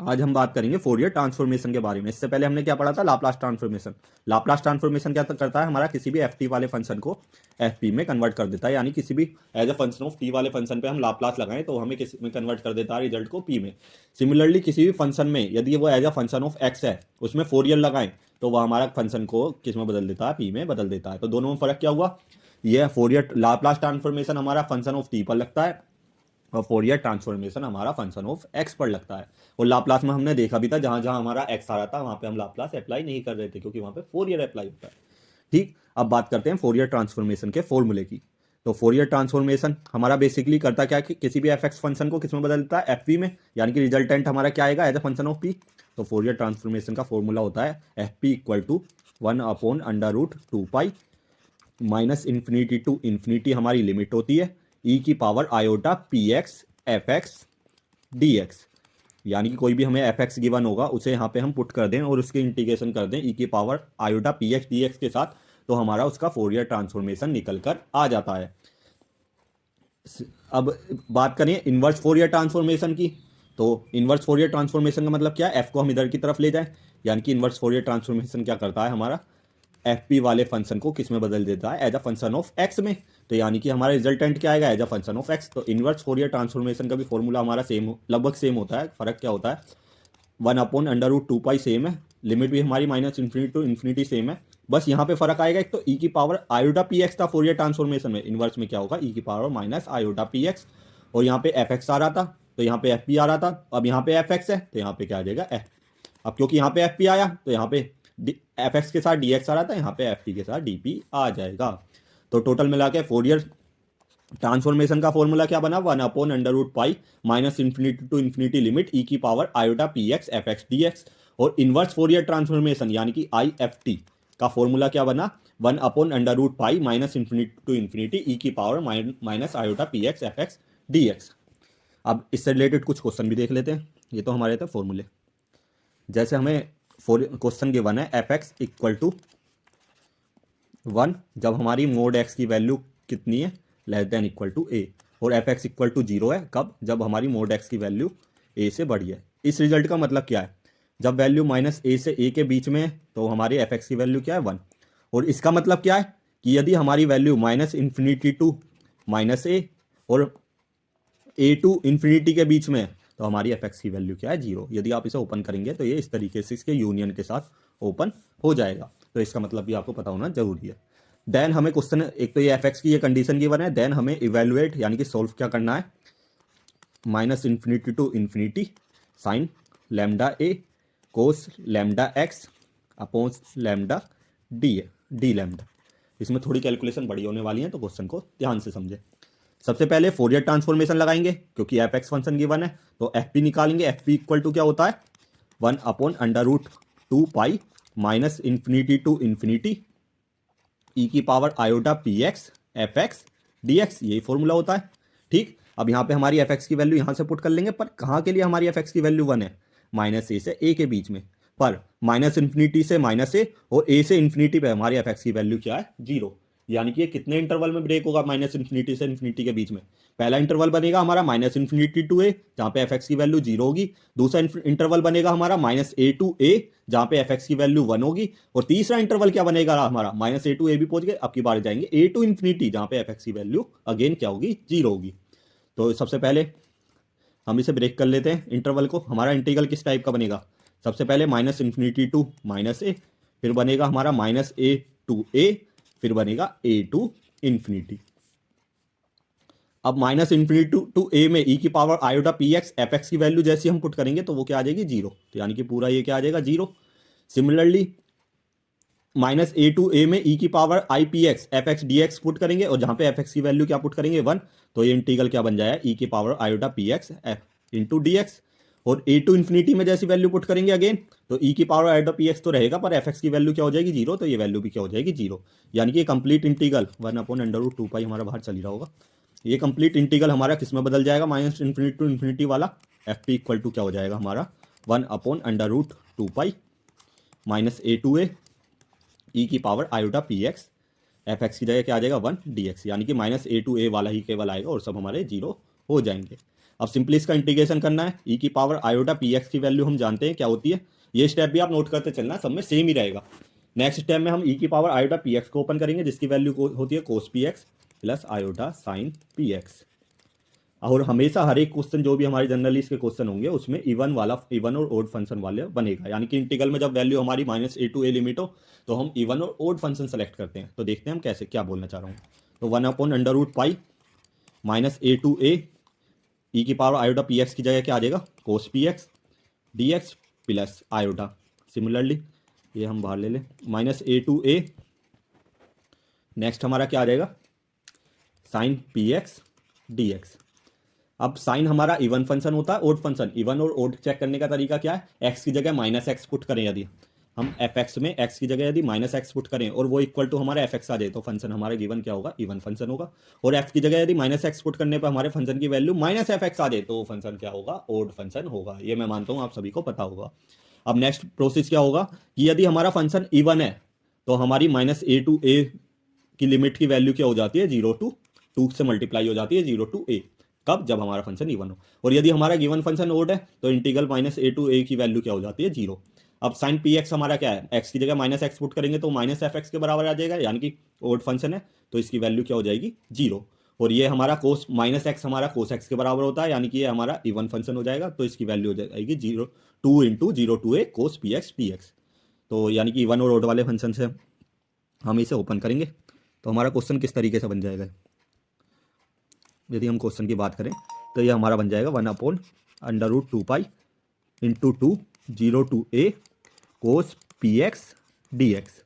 आज हम बात करेंगे फोरियर ट्रांसफॉर्मेशन के बारे में। इससे पहले हमने क्या पढ़ा था, लाप्लास ट्रांसफॉर्मेशन। लाप्लास ट्रांसफॉर्मेशन क्या करता है, हमारा किसी भी एफ टी वाले फंक्शन को एफ पी में कन्वर्ट कर देता है, यानी किसी भी as a function of T वाले फंक्शन पे हम लाप्लास लगाएं तो हमें किसी में कन्वर्ट कर देता है रिजल्ट को पी में। सिमिलरली किसी भी फंक्शन में यदि वो as a function of X है उसमें फोरियर लगाएं तो वह हमारा फंक्शन को किस में बदल देता है, पी में बदल देता है। तो दोनों में फर्क क्या हुआ, ये फोरियर लाप्लास ट्रांसफॉर्मेशन हमारा फंक्शन ऑफ टी पर लगता है और फोरियर ट्रांसफॉर्मेशन हमारा फंक्शन ऑफ एक्स पर लगता है। और लाप्लास में हमने देखा भी था, जहां जहां हमारा एक्स आ रहा था वहां पे हम लाप्लास अप्लाई नहीं कर रहे थे क्योंकि वहां पे फोरियर अप्लाई होता है। ठीक, अब बात करते हैं फोरियर ट्रांसफॉर्मेशन के फॉर्मूले की। तो फोरियर ट्रांसफॉर्मेशन हमारा बेसिकली करता क्या कि किसी भी एफ एक्स फंक्शन को किस में बदल देता है, एफ पी में, यानी कि रिजल्टेंट हमारा क्या आएगा, as a function of P. तो फोरियर ट्रांसफॉर्मेशन का फॉर्मूला होता है F P equal to 1/√2 pi minus infinity to infinity हमारी लिमिट होती है ई की power iota P x F x D X. यानी कि कोई भी हमें एफ एक्स गिवन होगा उसे यहाँ पे हम पुट कर दें और उसकी इंटीग्रेशन कर दें ई की power iota P x D x के साथ, तो हमारा उसका फोरियर ट्रांसफॉर्मेशन निकल कर आ जाता है। अब बात करें इनवर्स फोरियर ट्रांसफॉर्मेशन की। तो इनवर्स फोरियर ट्रांसफॉर्मेशन का मतलब क्या है, एफ को हम इधर की तरफ ले जाएं, यानी कि इनवर्स फोरियर ट्रांसफॉर्मेशन क्या करता है, हमारा एफ पी वाले फंक्शन को किस में बदल देता है, as a function of X में। तो यानी कि हमारा रिजल्टेंट क्या आएगा, as a function of X. तो इनवर्स फोरियर ट्रांसफॉर्मेशन का भी फॉर्मूला हमारा सेम, लगभग सेम होता है। फर्क क्या होता है, 1/√2 पाई सेम है, लिमिट भी हमारी minus infinity to infinity same है। बस यहाँ पे फर्क आएगा, एक तो ई की पावर आयोटा पी एक्स था फोरियर ट्रांसफॉर्मेशन में, इनवर्स में क्या होगा ई की power minus iota P x, और यहाँ पे एफ एक्स आ रहा था तो यहाँ पे एफ पी आ रहा था। अब यहाँ पे एफ एक्स है तो यहाँ पे क्या आ जाएगा एफ। अब क्योंकि यहाँ पे एफ पी आया तो यहाँ पे एफ एक्स के साथ डी एक्स आ रहा था, यहाँ पे एफ टी के साथ डी पी आ जाएगा। तो टोटल मिला के फोरियर ट्रांसफॉर्मेशन का फॉर्मूला क्या बना, 1/√पाई minus infinity to infinity limit e की power iota P x F x D x. और इनवर्स फोरियर ट्रांसफॉर्मेशन यानी कि आई एफ टी का फॉर्मूला क्या बना, 1/√पाई minus infinity to infinity e की power minus iota P x F x D x. अब इससे रिलेटेड कुछ क्वेश्चन भी देख लेते हैं। ये तो हमारे थे फॉर्मूले। जैसे हमें क्वेश्चन गिवन है एफ एक्स इक्वल टू 1 जब हमारी मोड एक्स की वैल्यू कितनी है, लेस देन इक्वल टू ए, और एफ एक्स इक्वल टू 0 है कब, जब हमारी मोड एक्स की वैल्यू ए से बड़ी है। इस रिजल्ट का मतलब क्या है, जब वैल्यू माइनस ए से ए के बीच में है तो हमारी एफ एक्स की वैल्यू क्या है 1। और इसका मतलब क्या है कि यदि हमारी value minus infinity to minus a और ए टू इन्फिनिटी के बीच में है तो हमारी एफ एक्स की वैल्यू क्या है 0। यदि आप इसे ओपन करेंगे तो ये इस तरीके से इसके यूनियन के साथ ओपन हो जाएगा। तो इसका मतलब भी आपको पता होना जरूरी है। देन हमें क्वेश्चन, एक तो ये एफ एक्स की ये कंडीशन गिवन है, देन हमें इवेल्युएट यानी कि सोल्व क्या करना है, minus infinity to infinity sine lambda A cos lambda x upon lambda D lambda. इसमें थोड़ी कैलकुलेशन बड़ी होने वाली है तो क्वेश्चन को ध्यान से समझे। सबसे पहले फोरियर ट्रांसफॉर्मेशन लगाएंगे क्योंकि एफ एक्स फंक्शन गिवन है, तो एफ पी निकालेंगे। एफ पी इक्वल टू क्या होता है, 1/√2 pi minus infinity to infinity e की power iota P x F x D x, यही फॉर्मूला होता है। ठीक, अब यहाँ पे हमारी एफ एक्स की वैल्यू यहाँ से पुट कर लेंगे, पर कहाँ के लिए हमारी एफ एक्स की वैल्यू 1 है, माइनस ए से ए के बीच में। पर माइनस इन्फिनिटी से माइनस ए और ए से इन्फिनिटी पे हमारी एफ एक्स की वैल्यू क्या है 0। यानी कि ये कितने इंटरवल में ब्रेक होगा, माइनस इन्फिनिटी से इन्फिनिटी के बीच में। पहला इंटरवल बनेगा हमारा माइनस इन्फिनिटी टू ए जहाँ पे एफ एक्स की वैल्यू 0 होगी। दूसरा इंटरवल बनेगा हमारा माइनस ए टू ए जहाँ पे एफ एक्स की वैल्यू 1 होगी। और तीसरा इंटरवल क्या बनेगा हमारा, माइनस ए टू ए भी पहुंच गए, अब की बार जाएंगे ए टू इन्फिनिटी जहाँ पे एफ एक्स की वैल्यू अगेन क्या होगी 0 होगी। तो सबसे पहले हम इसे ब्रेक कर लेते हैं इंटरवल को। हमारा इंटीग्रल किस टाइप का बनेगा, सबसे पहले माइनस इन्फिनिटी टू माइनस ए, फिर बनेगा हमारा माइनस ए टू ए, फिर बनेगा ए टू इन्फिनिटी। अब माइनस इन्फिनिटी टू ए में ई की power iota P x F X की वैल्यू जैसी हम पुट करेंगे तो वो क्या आ जाएगी 0। तो यानी कि पूरा ये क्या आ जाएगा 0। सिमिलरली माइनस ए टू ए में ई की power I P x F x D x put करेंगे और जहां पे एफ एक्स की वैल्यू क्या पुट करेंगे 1, तो ये इंटीग्रल क्या बन जाएगा ई की power iota P x F into D x. और ए टू इन्फिनिटी में जैसी वैल्यू पुट करेंगे अगेन, तो ई की पावर आयोटा पी एक्स तो रहेगा पर एफ एक्स की वैल्यू क्या हो जाएगी 0, तो ये वैल्यू भी क्या हो जाएगी 0। यानी कि कंप्लीट इंटीग्रल 1/√2 पाई हमारा बाहर चल ही रहा होगा। ये कंप्लीट इंटीग्रल हमारा किस में बदल जाएगा, माइनस इन्फिनिटी टू इन्फिनिटी वाला। एफ पी इक्वल टू क्या हो जाएगा हमारा 1/√2 पाई माइनस ए टू ए ई की power iota P x F X की जगह क्या आ जाएगा 1 डी एक्स। यानी कि माइनस ए टू ए वाला ही केवल आएगा और सब हमारे 0 हो जाएंगे। अब सिंपली इसका इंटीग्रेशन करना है। ई की पावर आयोटा पी एक्स की वैल्यू हम जानते हैं क्या होती है, ये स्टेप भी आप नोट करते चलना, सब में सेम ही रहेगा। नेक्स्ट स्टेप में हम ई की पावर आयोटा पी एक्स को ओपन करेंगे, जिसकी वैल्यू होती है cos P x plus iota sine P x. और हमेशा हर एक क्वेश्चन जो भी हमारे जनरली इसके क्वेश्चन होंगे उसमें इवन वाला, इवन और ओड फंक्शन वाले बनेगा, यानी कि इंटीग्रल में जब वैल्यू हमारी -a to a लिमिट हो तो हम इवन और ओड फंक्शन सेलेक्ट करते हैं। तो देखते हैं हम कैसे, क्या बोलना चाह रहा हूँ। तो 1/√पाई -a to a ई की पावर आयोटा पी एक्स की जगह क्या आ जाएगा, cos P x D x plus iota. Similarly ये हम बाहर ले लें, -a to a, नेक्स्ट हमारा क्या आ जाएगा, sine P x D x. अब साइन हमारा इवन फंक्शन होता है, ओड फंक्शन। इवन और ओड चेक करने का तरीका क्या है, एक्स की जगह -x पुट करें, यदि हम एफ एक्स में एक्स की जगह यदि -x पुट करें और वो इक्वल टू हमारा एफ एक्स आ जाए तो फंक्शन हमारा गिवन क्या होगा, इवन फंक्शन होगा। और एफ की जगह यदि -x पुट करने पर हमारे फंक्शन की वैल्यू -fx आ जाए तो फंक्शन क्या होगा, ओड फंक्शन होगा। ये मैं मानता हूँ आप सभी को पता होगा। अब नेक्स्ट प्रोसेस क्या होगा कि यदि हमारा फंक्शन इवन है तो हमारी -a to a की लिमिट की वैल्यू क्या हो जाती है, 0 to 2 से मल्टीप्लाई हो जाती है 0 to a। कब, जब हमारा फंक्शन इवन हो। और यदि हमारा गिवन फंक्शन ओड है तो इंटीग्रल -a to a की वैल्यू क्या हो जाती है, 0। अब साइन पी एक्स हमारा क्या है, एक्स की जगह -x पुट करेंगे तो -f(x) के बराबर आ जाएगा, यानी कि ओड फंक्शन है तो इसकी वैल्यू क्या हो जाएगी, 0। और ये हमारा कोस -x हमारा कोस x के बराबर होता है, यानी कि ये हमारा इवन फंक्शन हो जाएगा तो इसकी वैल्यू हो जाएगी 2 × 0 कोस पी एक्स डी एक्स। तो यानी कि इवन और ओड वाले फंक्शन से हम इसे ओपन करेंगे तो हमारा क्वेश्चन किस तरीके से बन जाएगा। यदि हम क्वेश्चन की बात करें तो ये हमारा बन जाएगा 1/√2π × 2 0 to a cos P x D x.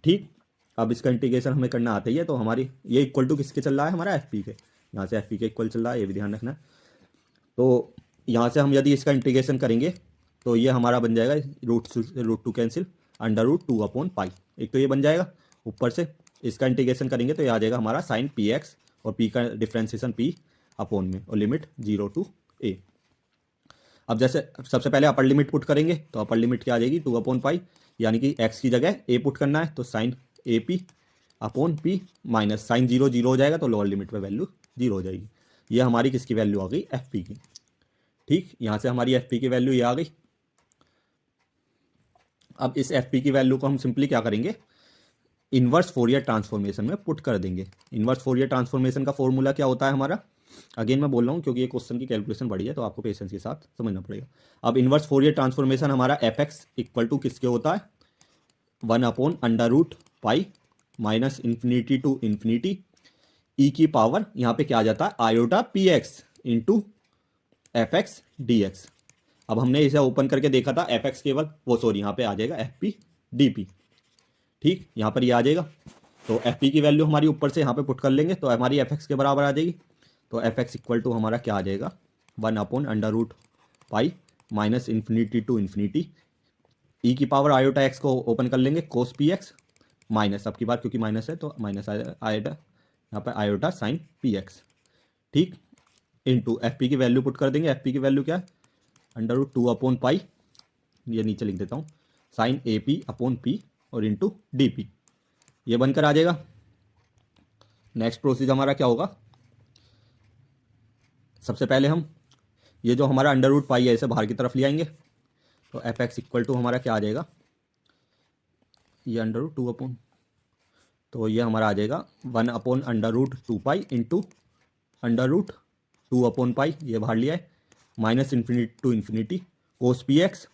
ठीक, अब इसका इंटीग्रेशन हमें करना आता ही है। तो हमारी ये इक्वल टू किसके चल रहा है, हमारा एफ पी के, यहाँ से एफ पी के इक्वल चल रहा है, ये भी ध्यान रखना। तो यहाँ से हम यदि इसका इंटीग्रेशन करेंगे तो ये हमारा बन जाएगा √2 कैंसिल √2/π, एक तो ये बन जाएगा। ऊपर से इसका इंटीग्रेशन करेंगे तो ये आ जाएगा हमारा साइन पी एक्स और पी का डिफ्रेंसिएशन पी अपॉन में और लिमिट 0 to a। अब जैसे सबसे पहले अपर लिमिट पुट करेंगे तो अपर लिमिट क्या आ जाएगी, 2/π, यानी कि x की जगह a पुट करना है तो sine A P upon P minus sine 0 0 हो जाएगा तो लोअर लिमिट पे वैल्यू 0 हो जाएगी। ये हमारी किसकी वैल्यू आ गई, एफ पी की। ठीक, यहाँ से हमारी एफ पी की वैल्यू ये आ गई। अब इस एफ पी की वैल्यू को हम सिंपली क्या करेंगे, इन्वर्स फोरियर ट्रांसफॉर्मेशन में पुट कर देंगे। इन्वर्स फोरियर ट्रांसफॉर्मेशन का फॉर्मूला क्या होता है हमारा, अगेन मैं बोल रहा हूँ क्योंकि ये क्वेश्चन की कैलकुलेशन बड़ी है तो आपको पेशेंस के साथ समझना पड़ेगा। अब इन्वर्स फोरियर ट्रांसफॉर्मेशन हमारा एफ एक्स इक्वल टू किसके होता है, 1/√π -∞ to ∞ ई की पावर यहाँ पे क्या आ जाता है, iota P X into F x D x. अब हमने इसे ओपन करके देखा था, एफ एक्स केवल वो सॉरी यहाँ पे आ जाएगा एफ पी डी पी। ठीक, यहाँ पर ये आ जाएगा तो एफ पी की वैल्यू हमारी ऊपर से यहाँ पे पुट कर लेंगे तो हमारी एफ एक्स के बराबर आ जाएगी। तो एफ एक्स इक्वल टू हमारा क्या आ जाएगा, 1/√π -∞ to ∞ ई की पावर आयोटा एक्स को ओपन कर लेंगे कोस पी एक्स माइनस, अब की बार क्योंकि माइनस है तो माइनस आयोटा, यहाँ पर आयोटा साइन पी एक्स। ठीक, इंटू एफ पी की वैल्यू पुट कर देंगे। एफ पी की वैल्यू क्या है, √2/π, ये नीचे लिख देता हूँ, sine A P upon P और इंटू डी पी, ये बनकर आ जाएगा। नेक्स्ट प्रोसेस हमारा क्या होगा, सबसे पहले हम ये जो हमारा √π है इसे बाहर की तरफ ले आएंगे तो एफ एक्स इक्वल टू हमारा क्या आ जाएगा, ये √2 तो ये हमारा आ जाएगा 1/√2π इंटू √2/π, ये बाहर लिया है, -∞ to ∞ cos P x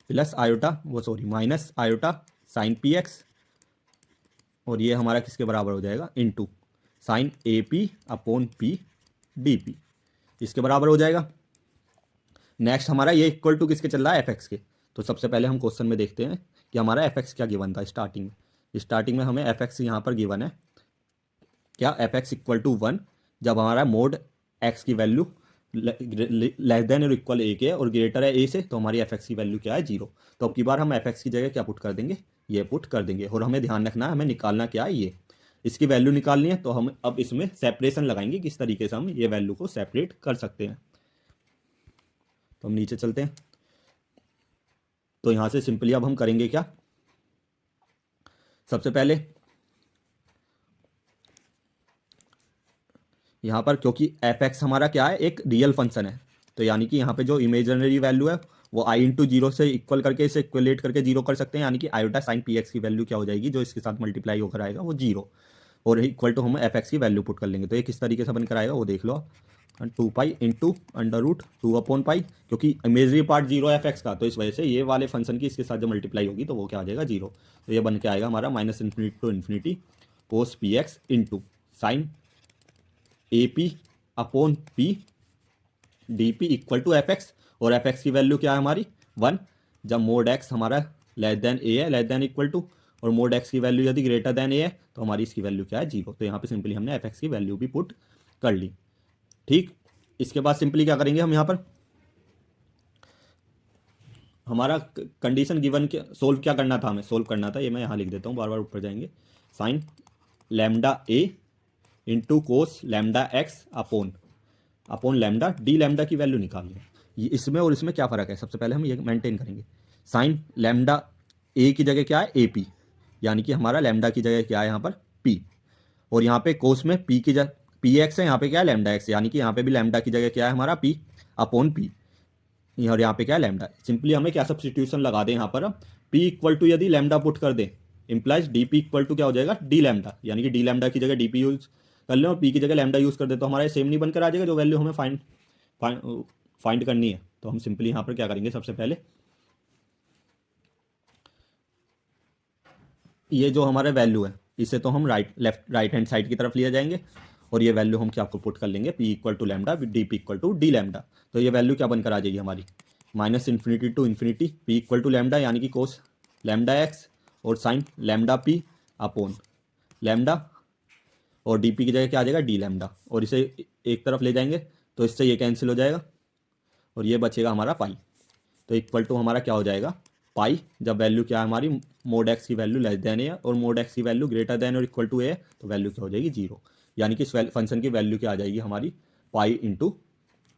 plus iota वो sorry minus iota sine P x, और ये हमारा किसके बराबर हो जाएगा, into sine A P upon P D p, इसके बराबर हो जाएगा। नेक्स्ट हमारा ये इक्वल टू किसके चल रहा है, एफ एक्स के। तो सबसे पहले हम क्वेश्चन में देखते हैं कि हमारा एफ एक्स क्या गिवन था स्टार्टिंग में हमें एफ एक्स यहाँ पर गिवन है क्या, एफ एक्स इक्वल टू 1 जब हमारा मोड एक्स की वैल्यू लेस देन और इक्वल ए के और ग्रेटर है ए से तो हमारी एफ एक्स की वैल्यू क्या है, 0। तो अब की बार हम एफ एक्स की जगह क्या पुट कर देंगे, ये पुट कर देंगे। और हमें ध्यान रखना है, हमें निकालना क्या है, ये इसकी वैल्यू निकालनी है। तो हम अब इसमें सेपरेशन लगाएंगे, किस तरीके से हम ये वैल्यू को सेपरेट कर सकते हैं। तो हम नीचे चलते हैं, तो यहाँ से सिंपली अब हम करेंगे क्या, सबसे पहले यहाँ पर क्योंकि एफ एक्स हमारा क्या है, एक रियल फंक्शन है, तो यानी कि यहाँ पे जो इमेजनरी वैल्यू है वो आई इंटू जीरो से इक्वल करके इसे इक्वलेट करके जीरो कर सकते हैं, यानी कि आयोटा साइन पी एक्स की वैल्यू क्या हो जाएगी, जो इसके साथ मल्टीप्लाई होकर आएगा वो जीरो, और इक्वल टू हम एफ एक्स की वैल्यू पुट कर लेंगे। तो ये किस तरीके से बनकर आएगा वो देख लो आप, 2 पाई इंटू अंडर रूट 2/पाई, क्योंकि imagery part zero F x का, तो इस वजह से ये वाले फंक्शन की इसके साथ जो मल्टीप्लाई होगी तो वो क्या आ जाएगा, जीरो। तो ये बन के आएगा हमारा minus infinity to infinity cos P X into sine A P upon P D P equal to F X, और एफ एक्स की वैल्यू क्या है हमारी 1, जब मोड एक्स हमारा लेस देन ए है, लेस देन इक्वल टू, और mod X की वैल्यू यदि ग्रेटर देन ए है तो हमारी इसकी वैल्यू क्या है, जीरो। तो यहाँ पे सिंपली हमने एफ एक्स की वैल्यू भी पुट कर ली। ठीक, इसके बाद सिंपली क्या करेंगे हम यहाँ पर, हमारा कंडीशन गिवन के सोल्व क्या करना था, हमें सोल्व करना था, ये मैं यहाँ लिख देता हूँ, बार बार ऊपर जाएंगे, sine lambda a into cos lambda x upon lambda D lambda की वैल्यू निकालनी है। ये इसमें और इसमें क्या फ़र्क है, सबसे पहले हम ये मेंटेन करेंगे। साइन लैम्डा ए की जगह क्या है, ए पी, यानी कि हमारा लैम्डा की जगह क्या है यहाँ पर पी, और यहाँ पे कोस में पी की जगह पी एक्स है, यहाँ पे क्या है लैम्डा एक्स, यानी कि यहाँ पे भी लैम्डा की जगह क्या है हमारा पी अपॉन पी, और यहाँ पे क्या है लैम्डा। सिंपली हमें क्या सब्सटीट्यूशन लगा दें यहाँ पर, पी इक्वल टू यदि लैम्डा पुट कर दें implies D P equal to क्या हो जाएगा, डी लैम्डा, यानी कि डी लैम्डा की जगह डी पी यूज कर लें और पी की जगह लैम्डा यूज़ कर दे, तो हमारा सेम नहीं बनकर आ जाएगा जो वैल्यू हमें फाइंड करनी है। तो हम सिंपली यहाँ पर क्या करेंगे, सबसे पहले ये जो हमारा वैल्यू है इसे तो हम राइट हैंड साइड की तरफ लिया जाएंगे, और ये वैल्यू हम क्या आपको पुट कर लेंगे, P equal to lambda D P equal to D lambda. तो ये वैल्यू क्या बनकर आ जाएगी हमारी, minus infinity to infinity P equal to lambda, यानी कि कोस लैम्डा एक्स और sine lambda P upon lambda, और डी पी की जगह क्या आ जाएगा, डी लैम्डा, और इसे एक तरफ ले जाएंगे तो इससे ये कैंसिल हो जाएगा और ये बचेगा हमारा पाई। तो इक्वल टू हमारा क्या हो जाएगा, पाई, जब वैल्यू क्या है हमारी, मोड एक्स की वैल्यू लेस देन ए और मोड एक्स की वैल्यू ग्रेटर देन और इक्वल टू ए, तो वैल्यू क्या हो जाएगी, जीरो, यानी कि इस फंक्शन की वैल्यू क्या आ जाएगी हमारी, पाई इंटू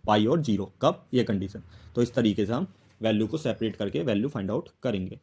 पाई और जीरो, कब, ये कंडीशन। तो इस तरीके से हम वैल्यू को सेपरेट करके वैल्यू फाइंड आउट करेंगे।